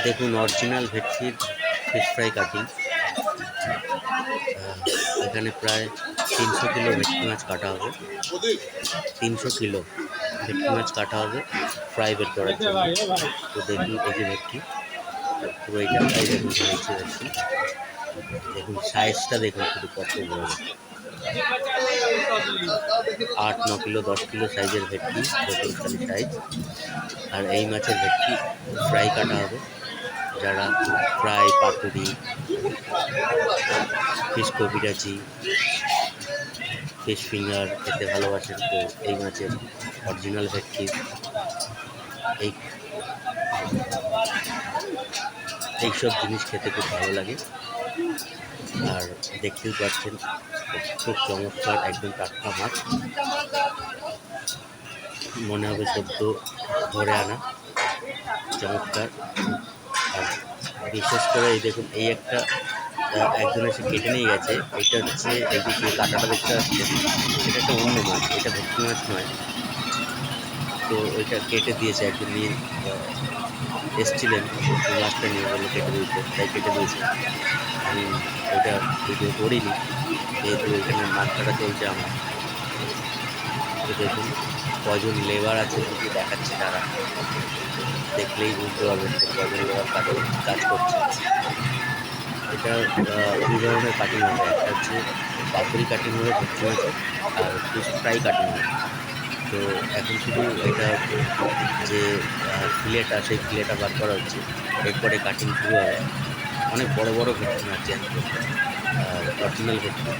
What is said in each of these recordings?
দেখুন original ভেটকির fish fry cutting. এখানে প্রায় 300 কিলো ভেটকি মাছ কাটা হবে। 300 কিলো ভেটকি মাছ কাটা হবে ফ্রাই বের করার জন্য। তো দেখুন এই যে ভেটকি, পুরো এই জায়গায় দেখুন হয়েছে ভেটকি। দেখুন সাইজটা দেখুন শুধু কত বড়, 8-9 কিলো 10 কিলো সাইজের ভেটকি, টোটালি সাইজ। আর এই মাছের ভেটকি ফ্রাই কাটা হবে। যারা ফ্রাই, পাতুরি, ফিশ কবিরাজি, ফিশ ফিঙ্গার খেতে ভালোবাসেন, তো এই মাছের অরিজিনাল ভেটকি এইসব জিনিস খেতে খুব ভালো লাগে। আর দেখতেই পাচ্ছেন খুব চমৎকার একদম টাটকা মাছ, মনে হবে সদ্য ধরে আনা, চমৎকার। আর বিশেষ করে এই দেখুন এই একটা একজন এসে কেটে নিয়ে গেছে। এটা হচ্ছে এই যে কাঁটাটা দেখতে পাচ্ছেন, এটা একটা অন্য মাছ, এটা ভেটকি মাছ নয়। তো ওইটা কেটে দিয়েছে একজন নিয়ে এসছিলেন, মাছটা নিয়ে বললো কেটে দিয়েছে, তাই কেটে দিয়েছে। আমি ওইটা ভিডিও করিনি, যেহেতু এখানে মাছ কাটা চলছে আমার। তো দেখুন কজন লেবার আছে যদি দেখাচ্ছে, তারা দেখলেই বুঝতে পারবেন যে কজন লেবার কাজ করছে। এটা দুই ধরনের কাটিং হবে, একটা হচ্ছে পাতুরি কাটিং হবে ভেটকি মাছের, আর ফিশ ফ্রাই কাটিং হবে। তো এখন শুধু এটা যে ফিলেটা, সেই ফিলেটা বার করা হচ্ছে, এরপরে কাটিং শুরু হবে। অনেক বড় বড় ভেটকি মাছ জ্যান্ত, অরিজিনাল ভেটকি।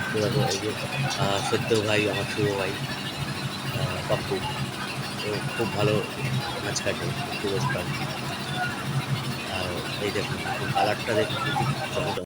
তো দেখো এই যে সদ্য ভাই, আমার শুভ ভাই পাপ্পু, তো খুব ভালো মাছ কাটে, শুভ। আর এই দেখুন কালারটা দেখুন চমৎকার।